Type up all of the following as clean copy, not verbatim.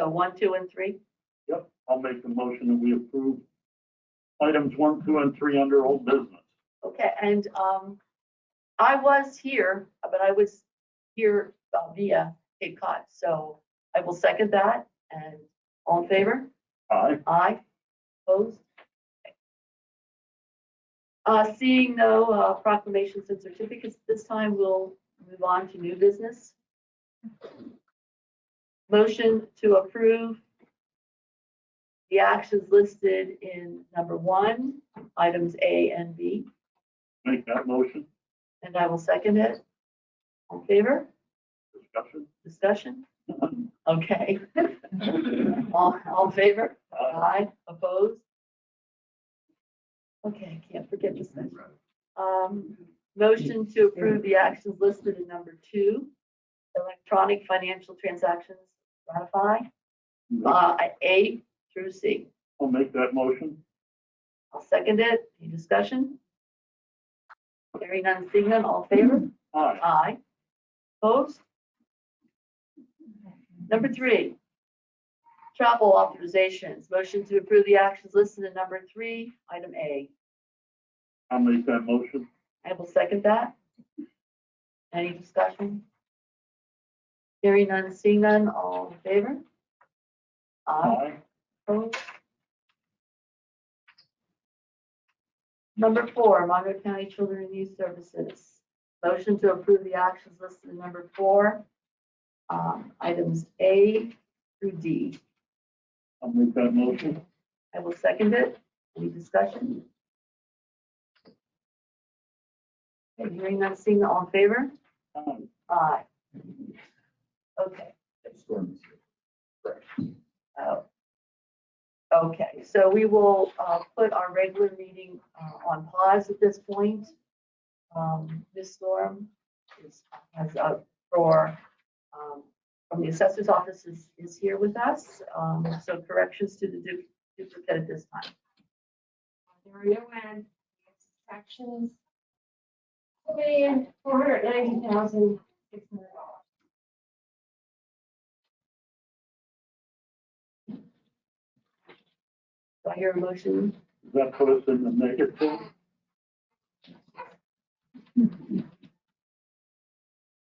So 1, 2, and 3. Yep, I'll make the motion that we approve items 1, 2, and 3 under old business. Okay, and I was here, but I was here via Cape Cod, so I will second that. And all in favor? Aye. Aye. Opposed? Seeing no proclamations and certificates this time, we'll move on to new business. Motion to approve the actions listed in number 1, items A and B, Make that motion. and I will second it. All in favor? Discussion. Discussion? Okay. All in favor? Aye. Aye. Opposed? Okay, can't forget this thing. Motion to approve the actions listed in number 2, electronic financial transactions, ratify, A through C. I'll make that motion. I'll second it. Any discussion? Hearing none, seeing none, all in favor? Aye. Aye. Opposed? Number 3, travel authorizations. Motion to approve the actions listed in number 3, item A. I'll make that motion. I will second that. Any discussion? Hearing none, seeing none, all in favor? Aye. Opposed? Number 4, Monroe County Children and Youth Services. Motion to approve the actions listed in number 4, items A through D. I'll make that motion. I will second it. Any discussion? Okay, hearing none, seeing none, all in favor? Aye. Aye. Okay. Oh. Okay, so we will put our regular meeting on pause at this point. Ms. Storm from the assessor's office is here with us. So corrections to the duplicate at this time. There are no end subtractions. $490,600. Do I hear a motion? Does that put us in the negative?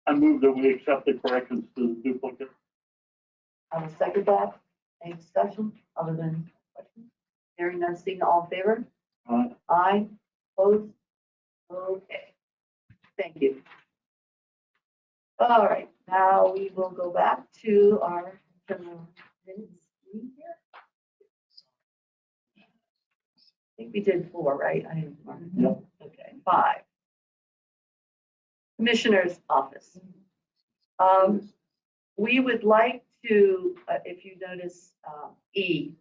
I move that we accept the corrections to the duplicate. I will second that. Any discussion other than questions? Hearing none, seeing none, all in favor? Aye. Aye. Opposed? Okay. Thank you. All right, now we will go back to our general minutes meeting here. I think we did 4, right? I didn't mark it. Yep. Okay, 5. Commissioner's office. We would like to, if you notice E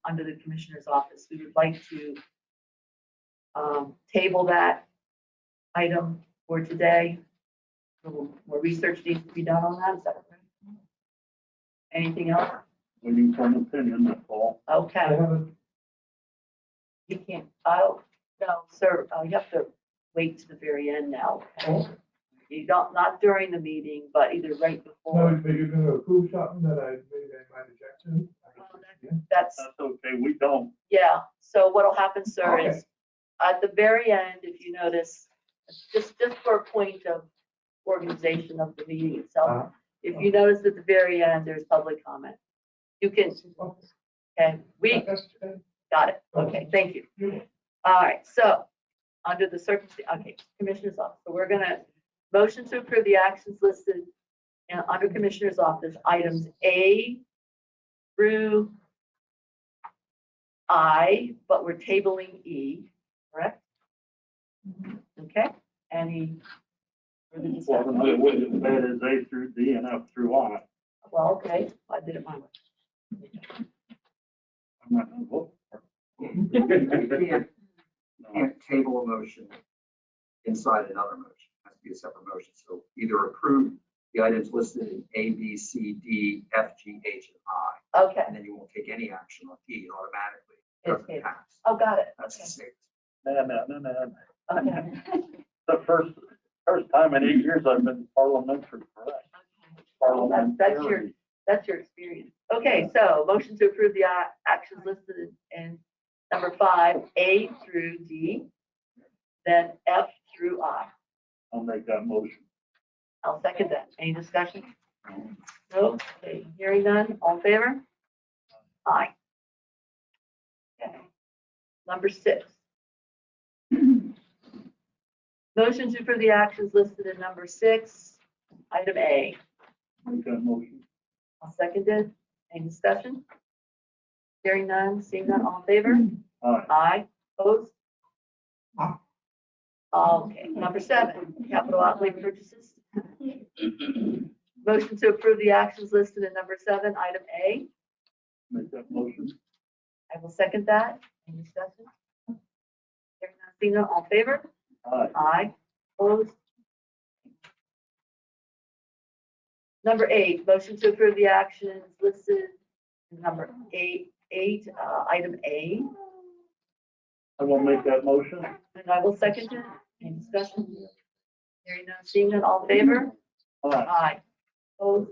under the commissioner's office, we would like to table that item for today. A little more research needs to be done on that. Is that right? Anything else? Waiting for an opinion, that's all. Okay. You can't, no, sir, you have to wait to the very end now. You don't, not during the meeting, but either right No, before. but you're gonna approve something that I might object to? That's, That's okay, we don't. yeah, so what'll happen, sir, Okay. is at the very end, if you notice, just for a point of organization of the meeting itself, if you notice at the very end, there's public comment. You can, okay, we got it. Okay, thank you. All right, so under the circumstance, okay, Commissioner's office. So we're gonna motion to approve the actions listed under Commissioner's office, items A through I, but we're tabling E, correct? Okay, any further Well, discussion? another way to say it is A through D and F through I. Well, okay, I did it my way. I'm not gonna vote. Can't table a motion inside another motion. It has to be a separate motion. So either approve the items listed in A, B, C, D, F, G, H, and I, Okay, and then you won't take any action on D automatically. It It's doesn't pass. oh, got it. That's the safest. No. Okay. The first time in 8 years I've been parliamentary, correct? That's your experience. Okay, so motion to approve the actions listed in number 5, A through D, then F through I. I'll make that motion. I'll second that. Any discussion? No? Okay, hearing none, all in favor? Aye. Okay. Number 6. Motion to approve the actions listed in number 6, item A. Make that motion. I'll second it. Any discussion? Hearing none, seeing none, all in favor? Aye. Aye. Opposed? Aye. Okay, number 7, capital outlay purchases. Motion to approve the actions listed in number 7, item A. Make that motion. I will second that. Any discussion? Hearing none, seeing none, all in favor? Aye. Aye. Opposed? Number 8, motion to approve the actions listed in number 8, item A. I will make that motion. And I will second it. Any discussion? Hearing none, seeing none, all in favor? Aye. Aye. Opposed?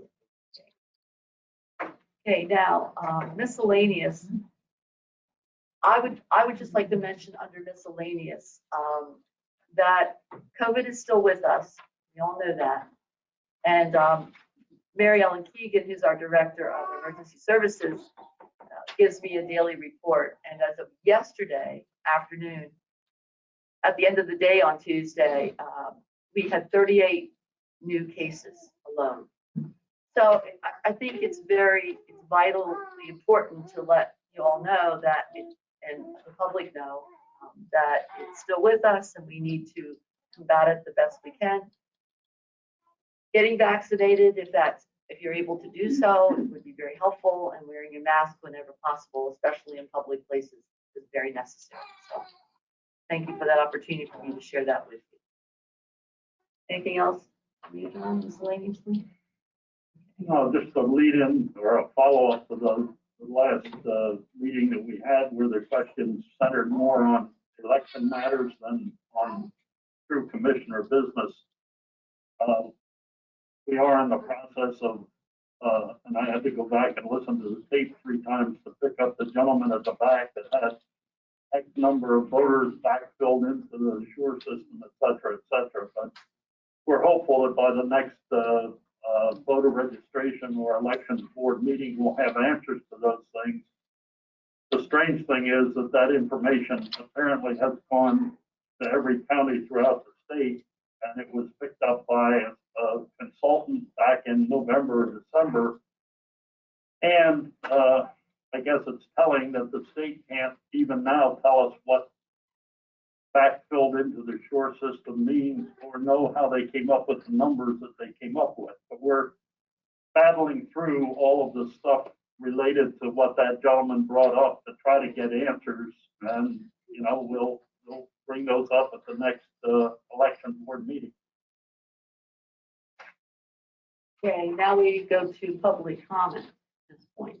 Okay, now miscellaneous. I would just like to mention under miscellaneous that COVID is still with us. We all know that. And Mary Ellen Keegan, who's our director of emergency services, gives me a daily report. And as of yesterday afternoon, at the end of the day on Tuesday, we had 38 new cases alone. So I think it's vitally important to let you all know that, and the public know, that it's still with us and we need to combat it the best we can. Getting vaccinated, if you're able to do so, it would be very helpful, and wearing a mask whenever possible, especially in public places, is very necessary. So thank you for that opportunity for me to share that with you. Anything else? Miscellaneously? No, just a lead-in or a follow-up to the last meeting that we had, where the questions centered more on election matters than on true commissioner business. We are in the process of, and I had to go back and listen to the tape 3 times to pick up the gentleman at the back that had X number of voters backfilled into the SURE system, et cetera, et cetera. But we're hopeful that by the next voter registration or elections board meeting, we'll have answers to those things. The strange thing is that information apparently has gone to every county throughout the state, and it was picked up by a consultant back in November or December. And I guess it's telling that the state can't even now tell us what backfilled into the SURE system means, or know how they came up with the numbers that they came up with. But we're battling through all of the stuff related to what that gentleman brought up to try to get answers. And, you know, we'll bring those up at the next election board meeting. Okay, now we go to public comment at this point.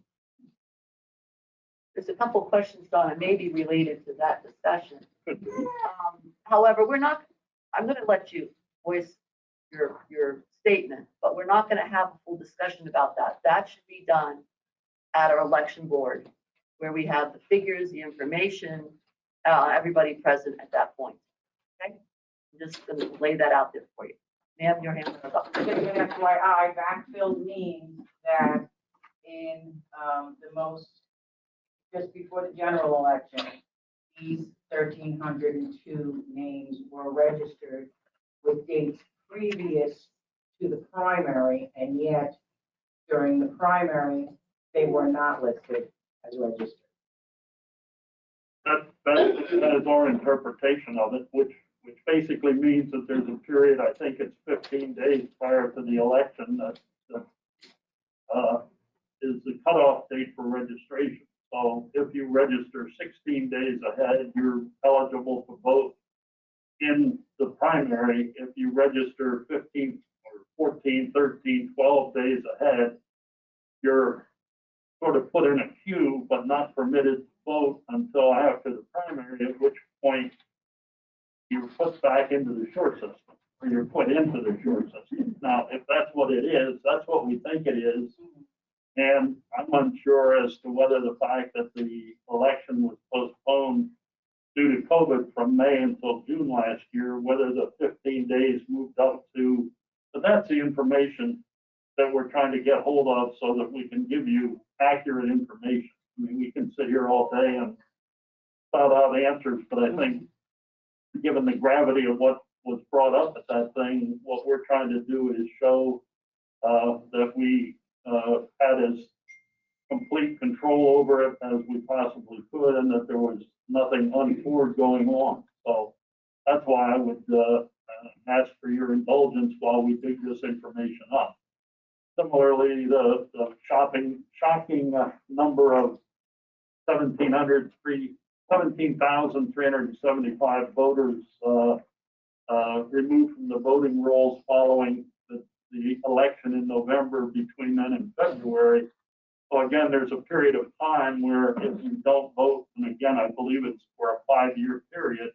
There's a couple questions, Donna, maybe related to that discussion. However, I'm going to let you voice your statement, but we're not going to have a full discussion about that. That should be done at our election board, where we have the figures, the information, everybody present at that point. Okay? I'm just going to lay that out there for you. Ma'am, your hand is up. Just an FYI, backfill means that in just before the general election, these 1,302 names were registered with dates previous to the primary, and yet during the primary, they were not listed as registered. That is our interpretation of it, which basically means that there's a period, I think it's 15 days prior to the election, that is the cutoff date for registration. So if you register 16 days ahead, you're eligible to vote in the primary. If you register 15 or 14, 13, 12 days ahead, you're sort of put in a queue, but not permitted to vote until after the primary, at which point you're put back into the SURE system, or you're put into the SURE system. Now, if that's what it is, that's what we think it is. And I'm unsure as to whether the fact that the election was postponed due to COVID from May until June last year, whether the 15 days moved up to, but that's the information that we're trying to get hold of so that we can give you accurate information. I mean, we can sit here all day and spout out answers, but I think given the gravity of what was brought up at that thing, what we're trying to do is show that we had as complete control over it as we possibly could, and that there was nothing untoward going on. So that's why I would ask for your indulgence while we dig this information up. Similarly, the shocking number of 17,375 voters removed from the voting rolls following the election in November between then and February. So again, there's a period of time where if you don't vote, and again, I believe it's for a 5-year period,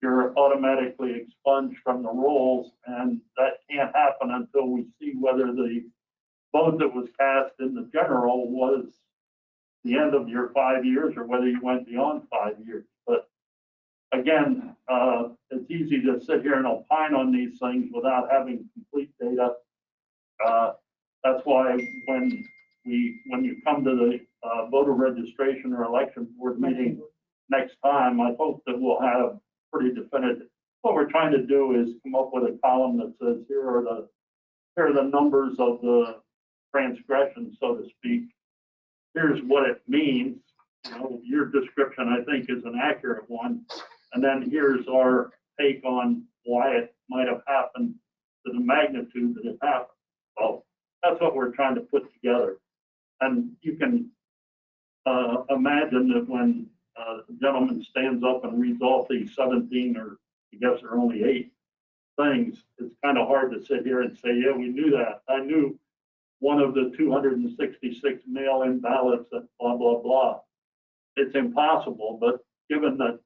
you're automatically expunged from the rolls, and that can't happen until we see whether the vote that was cast in the general was the end of your 5 years or whether you went beyond 5 years. But again, it's easy to sit here and opine on these things without having complete data. That's why when you come to the voter registration or election board meeting next time, I hope that we'll have pretty definitive. What we're trying to do is come up with a column that says here are the numbers of the transgressions, so to speak. Here's what it means. You know, your description, I think, is an accurate one. And then here's our take on why it might have happened to the magnitude that it happened. So that's what we're trying to put together. And you can imagine that when the gentleman stands up and reads off these 17, or I guess there are only 8 things, it's kind of hard to sit here and say, yeah, we knew that. I knew one of the 266 mail-in ballots that blah, blah, blah. It's impossible, but given that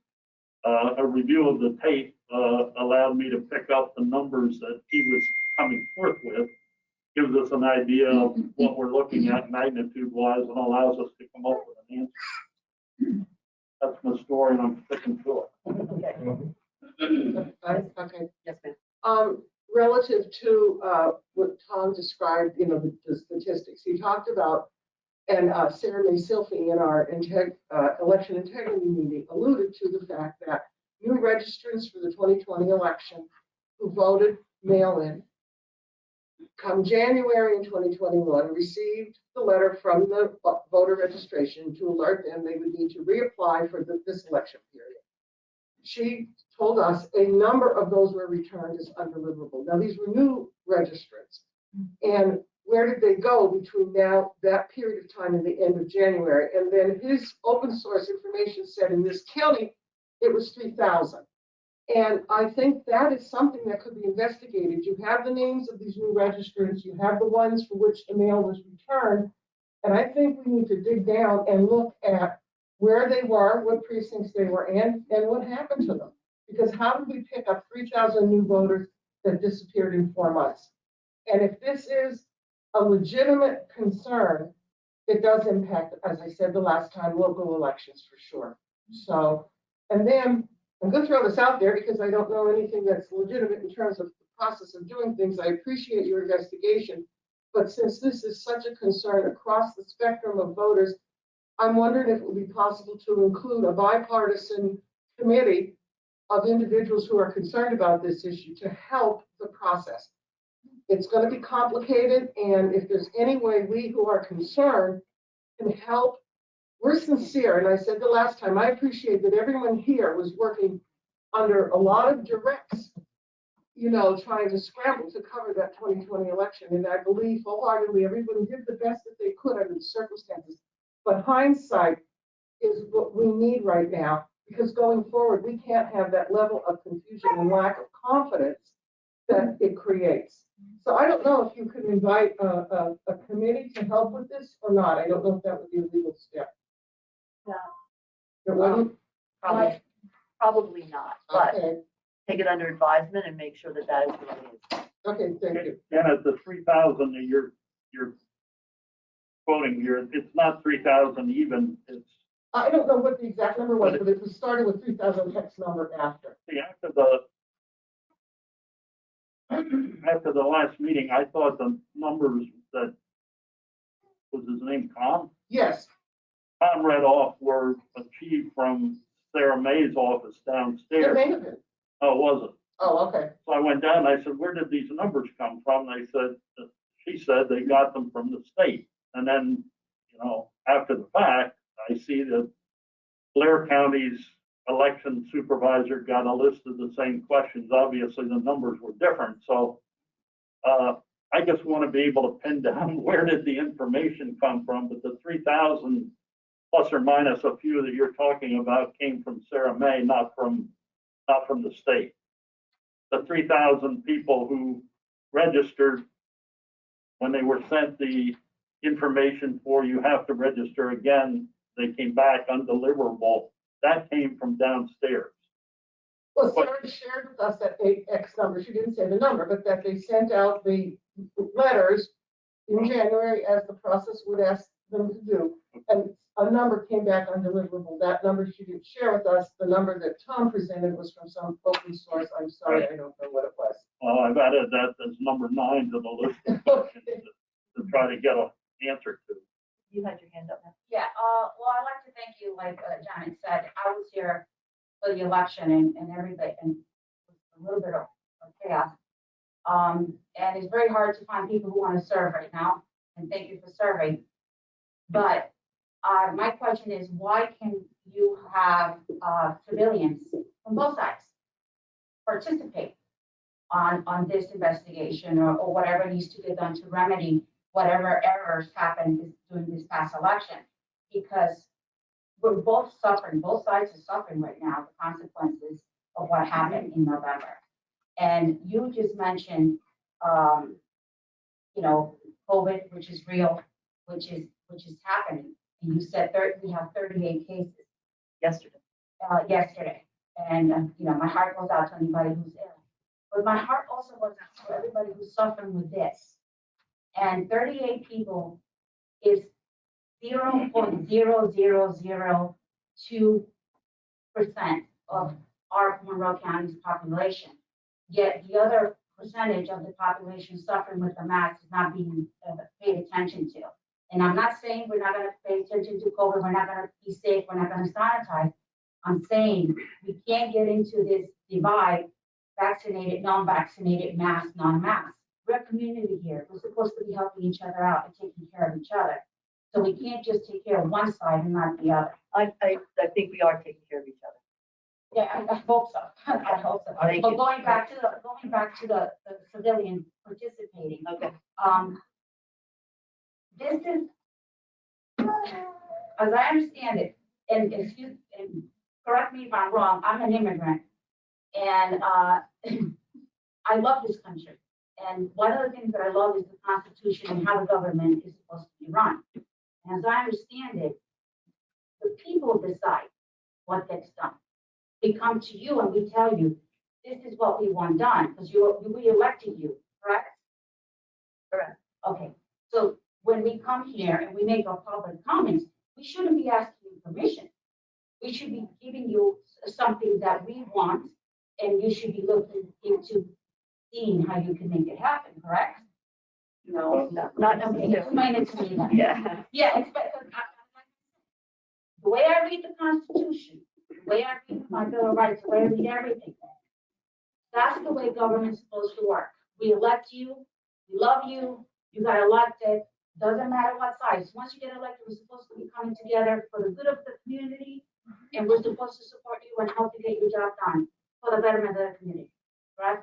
a review of the tape allowed me to pick up the numbers that he was coming forth with, gives us an idea of what we're looking at magnitude-wise and allows us to come up with an answer. That's my story, and I'm sticking to it. Okay. Yes, ma'am. Relative to what Tom described, the statistics, he talked about, and Sarah May Silfie in our election integrity meeting alluded to the fact that new registrants for the 2020 election who voted mail-in come January in 2021 received the letter from the voter registration to alert them they would need to reapply for this election period. She told us a number of those were returned as undeliverable. Now, these were new registrants. And where did they go between now, that period of time and the end of January? And then his open source information said in this county, it was 3,000. And I think that is something that could be investigated. You have the names of these new registrants, you have the ones for which the mail was returned. And I think we need to dig down and look at where they were, what precincts they were in, and what happened to them. Because how did we pick up 3,000 new voters that disappeared in 4 months? And if this is a legitimate concern, it does impact, as I said the last time, local elections for sure. So, and then I'm going to throw this out there because I don't know anything that's legitimate in terms of the process of doing things. I appreciate your investigation, but since this is such a concern across the spectrum of voters, I'm wondering if it would be possible to include a bipartisan committee of individuals who are concerned about this issue to help the process. It's going to be complicated, and if there's any way we who are concerned can help, we're sincere. And I said the last time, I appreciate that everyone here was working under a lot of directs, trying to scramble to cover that 2020 election. And I believe wholeheartedly everybody did the best that they could under the circumstances. But hindsight is what we need right now, because going forward, we can't have that level of confusion and lack of confidence that it creates. So I don't know if you could invite a committee to help with this or not. I don't know if that would be a legal step. Yeah. It wouldn't? Probably not, but Okay, take it under advisement and make sure that that is what it is. okay, thank you. And at the 3,000 that you're quoting here, it's not 3,000 even, it's, I don't know what the exact number was, but it was started with 3,000 hex number after. see, after the last meeting, I thought the numbers that, was his name Tom? Yes, Tom read off were achieved from Sarah May's office it downstairs. may have been. Oh, was it? Oh, okay. So I went down and I said, where did these numbers come from? They said, she said they got them from the state. And then, after the fact, I see that Blair County's election supervisor got a list of the same questions. Obviously, the numbers were different. So I just want to be able to pin down where did the information come from. But the 3,000 plus or minus a few that you're talking about came from Sarah May, not from the state. The 3,000 people who registered when they were sent the information for you have to register again, they came back undeliverable. That came from downstairs. Well, Sarah shared with us that X number, she didn't say the number, but that they sent out the letters in January as the process would ask them to do. And a number came back undeliverable. That number she didn't share with us. The number that Tom presented was from some open source. I'm sorry, I don't know what it was. I've added that as number 9 to the list of questions to try to get an answer to. You had your hand up now. Yeah, well, I'd like to thank you, like John had said, I was here for the election and everything, and it was a little bit of chaos. And it's very hard to find people who want to serve right now, and thank you for serving. But my question is, why can you have civilians from both sides participate on this investigation or whatever needs to get done to remedy whatever errors happened during this past election? Because we're both suffering, both sides are suffering right now, the consequences of what happened in November. And you just mentioned, COVID, which is real, which is happening. And you said we have 38 cases yesterday. And, my heart goes out to anybody who's ill. But my heart also goes out to everybody who's suffering with this. And 38 people is 0.0002% of our Monroe County's population. Yet the other percentage of the population suffering with the mask is not being paid attention to. And I'm not saying we're not going to pay attention to COVID, we're not going to be safe, we're not going to sanitize. I'm saying we can't get into this divide, vaccinated, non-vaccinated, mask, non-mask. We're a community here. We're supposed to be helping each other out and taking care of each other. So we can't just take care of one side and not the other. I think we are taking care of each other. Yeah, I hope so. I hope so. Thank But you. going back to the civilian participating. Okay. This is, as I understand it, and correct me if I'm wrong, I'm an immigrant. And I love this country. And one of the things that I love is the Constitution and how the government is supposed to be run. And as I understand it, the people decide what gets done. We come to you and we tell you, this is what we want done, because we elected you, correct? Correct. Okay, so when we come here and we make our public comments, we shouldn't be asking you permission. We should be giving you something that we want, and you should be looking into seeing how you can make it happen, correct? No, not Okay, necessarily. explain it to me then. Yeah. Yeah, the way I read the Constitution, the way I read my Bill of Rights, the way I read everything, that's the way government's supposed to work. We elect you, we love you, you got elected, doesn't matter what size. Once you get elected, we're supposed to be coming together for the good of the community, and we're supposed to support you and help you get your job done for the betterment of the community, right?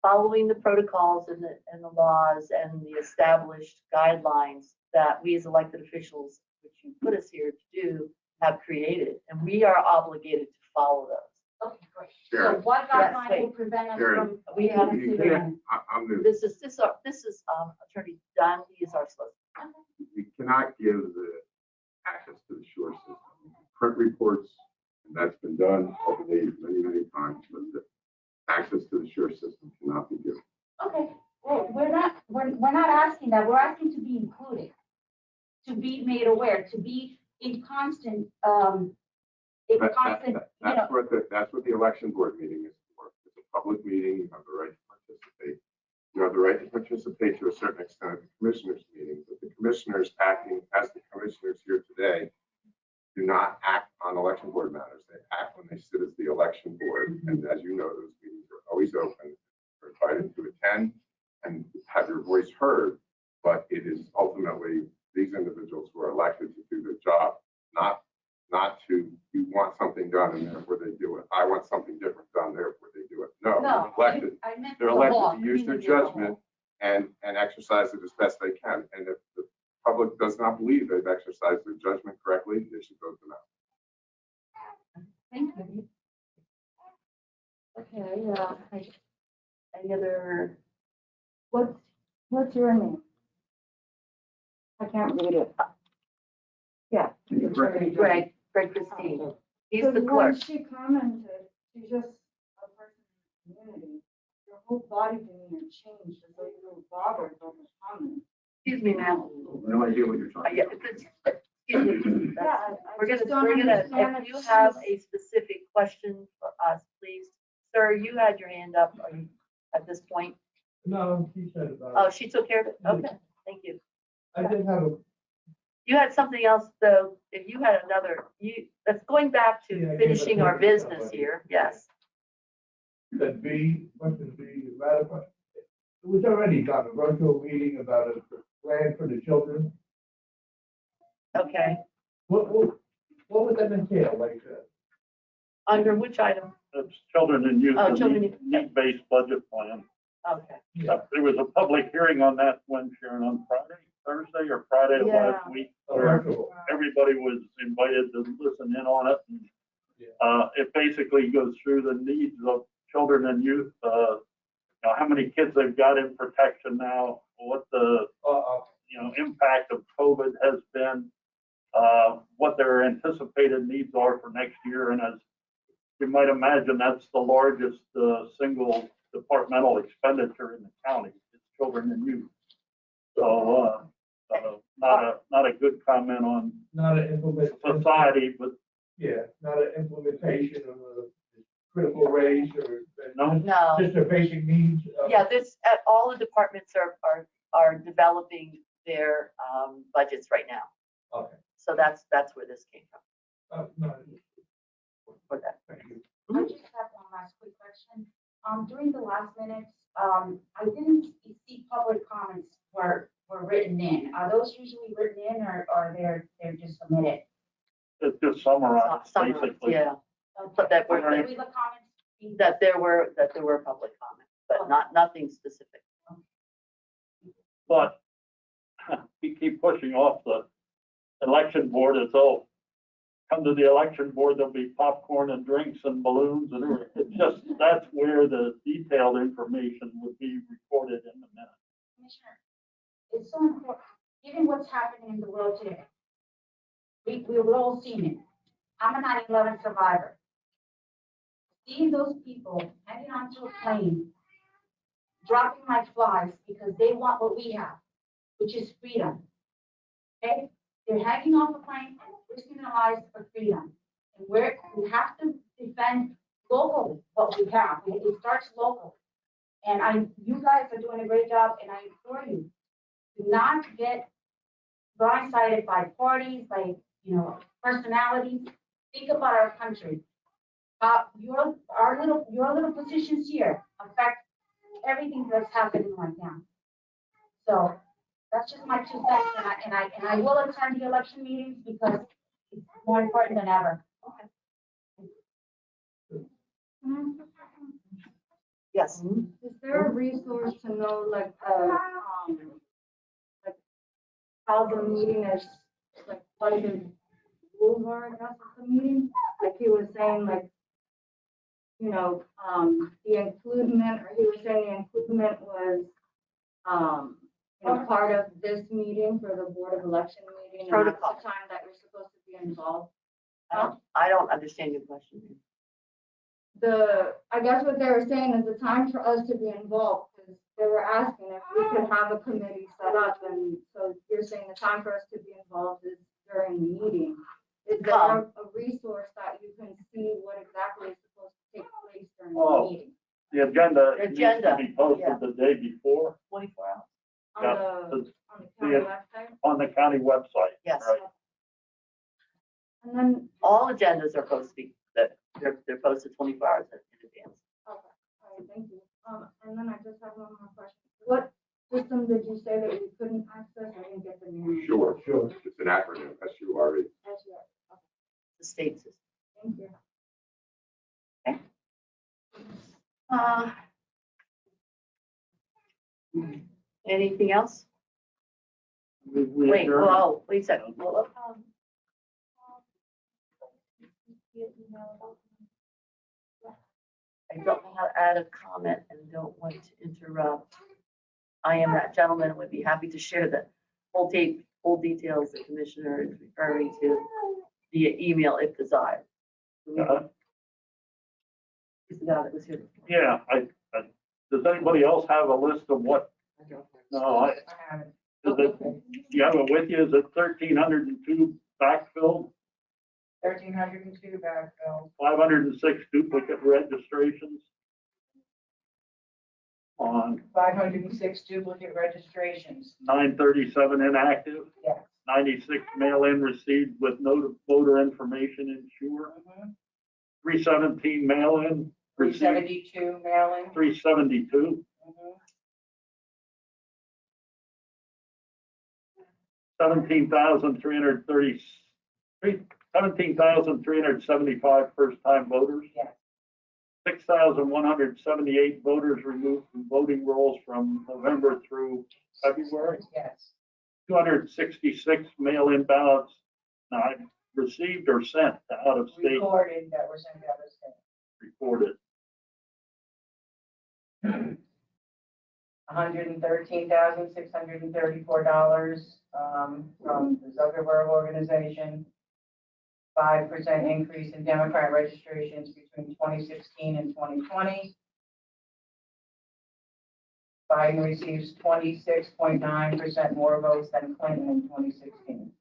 Following the protocols and the laws and the established guidelines that we as elected officials, which you put us here to do, have created, and we are obligated to follow those. Okay, great. So Sharon. what Yes, guideline wait. will prevent us Sharon. from? We have You to, can't- I'm new. this is Attorney Dunn, he is our solicitor. You cannot give the access to the shore system. Print reports, and that's been done, I believe, many times, but the access to the shore system cannot be given. Okay, well, we're not asking that, we're asking to be included. to be made aware, to be in constant, That's what the election board meeting is for. It's a public meeting. You have the right to participate. You have the right to participate to a certain extent at the commissioners' meetings, but the commissioners acting as the commissioners here today do not act on election board matters. They act when they sit as the election board. And as you know, those meetings are always open. You're invited to attend and have your voice heard. But it is ultimately these individuals who are elected to do their job, not to, you want something done and therefore they do it. I want something different done, therefore they do it. No, No, they're elected. I meant They're the elected law, to use their community as a judgment whole. and exercise it as best they can. And if the public does not believe they've exercised their judgment correctly, they should vote them out. Thank you. Okay, any other, What's your name? I can't read it. Yeah. Greg Christine, he's the Because clerk. when she commented, she's just a person in the community. Your whole body demeanor changed as though you were bothered by the comment. Excuse me, ma'am. No idea what you're talking Yeah, about. excuse me. Yeah, I We're just gonna, don't understand if you if have she's- a specific question for us, please. Sir, you had your hand up, are you, at this point? No, she said Oh, about she took care of it? Okay, thank you. it. I did have a, You had something else, though, if you had another, that's going back Yeah, to give finishing it our to business somebody. here, yes. that B, question B, ratify. It was already done, a virtual meeting about a plan for the children. Okay, What would that entail, like, under which item? It's children and youth, Oh, the children and youth. need-based budget plan. Okay, There was a public hearing on that when, Sharon, on Thursday or Friday of last week, a where virtual? everybody was invited to listen in on it. It basically goes through the needs of children and youth, how many kids they've got in protection now, what the, impact of COVID has been, what their anticipated needs are for next year. And as you might imagine, that's the largest single departmental expenditure in the county, is children and youth. So, not a good comment on Not an implementation. society, but Yeah, not an implementation of a critical race or. No. no, Just their basic needs. yeah, all the departments are developing their budgets right now. Okay. So that's where this came from, No, for that. thank you. I just have one last quick question. During the last minutes, I didn't see public comments were written in. Are those usually written in or they're just submitted? it's just summarized, Summary, basically. yeah, but that Were were, the comments being- that there were public comments, but nothing specific. But we keep pushing off the election board as though, come to the election board, there'll be popcorn and drinks and balloons and everything. It's just, that's where the detailed information would be recorded in the minutes. Commissioner, it's so important, given what's happening in the world today. We've all seen it. I'm a 9/11 survivor. Seeing those people hanging onto a plane, dropping like flies because they want what we have, which is freedom. Okay? They're hanging off a plane and risking their lives for freedom. And we have to defend locally what we have. It starts locally. And you guys are doing a great job, and I implore you, do not get blindsided by parties, by, personalities. Think about our country. Your little positions here affect everything that's happening right now. So that's just my 2 cents, and I will attend the election meetings because it's more important than ever. Yes, Is there a resource to know like how the meeting is, like what the rules are, I guess, of the meeting? Like he was saying, like, the inclusion, or he was saying the inclusion was, part of this meeting for the Board of Election meeting. And that's Protocol. the time that you're supposed to be involved. I don't understand your question. I guess what they were saying is the time for us to be involved because they were asking if we could have a committee set up, and so you're saying the time for us to be involved is during the meeting. Is there a resource that you can see what exactly is supposed to take place during Oh. the meeting? The agenda needs to Agenda, be posted yeah. the day before 24 hours. On Yeah, the, it's on the county the- website? on the county website. Yes. Right. And then, All agendas are supposed to be, that they're posted 24 hours in advance. okay, all right, thank you. And then I just have one more question. What system did you say that we couldn't access? I didn't get the name. Sure, Sure. it's an acronym, SURE. That's right. Okay, The state system. thank you. Uh, Anything else? We Wait, adjourn. whoa, wait a second. Well, I don't know how to add a comment and don't want to interrupt. I am that gentleman and would be happy to share the full tape, full details the commissioner is referring to via email if desired. He's the guy that was here. Yeah, does anybody else have a list of what? No, I have it. is it, you have it with you? Is it 1,302 backfilled, 1,302 backfill, 506 duplicate registrations? On 506 duplicate registrations. 937 inactive, Yes. 96 mail-in received with no voter information insured, 317 mail-in received, 372 mail-in. 372, 17,375 first-time voters. Yes. 6,178 voters removed from voting rolls from November through February. Yes. 266 mail-in ballots not received or sent to out-of-state Recorded that were sent out of state. reported. $113,634 from the Zuckerberg Organization. 5% increase in Democrat registrations between 2016 and 2020. Biden receives 26.9% more votes than Clinton in 2016.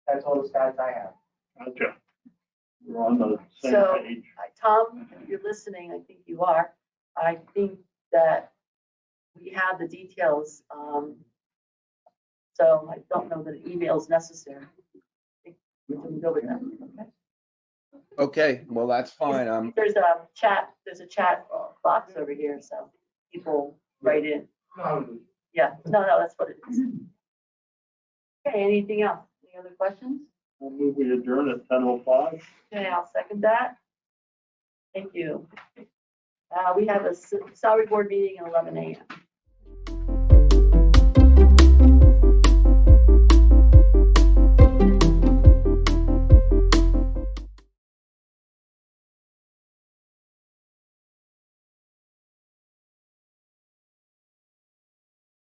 That's all the stats I have. Gotcha. We're on the same So, page. Tom, if you're listening, I think you are. I think that we have the details. So I don't know that an email is necessary. I think we can go with that. Okay. Okay, well, that's fine. There's a chat box over here, so people write in. Yeah, no, that's what it is. Okay, anything else? Any other questions? We'll move we adjourn at 10:05. Okay, I'll second that. Thank you. We have a salary board meeting at 11 a.m.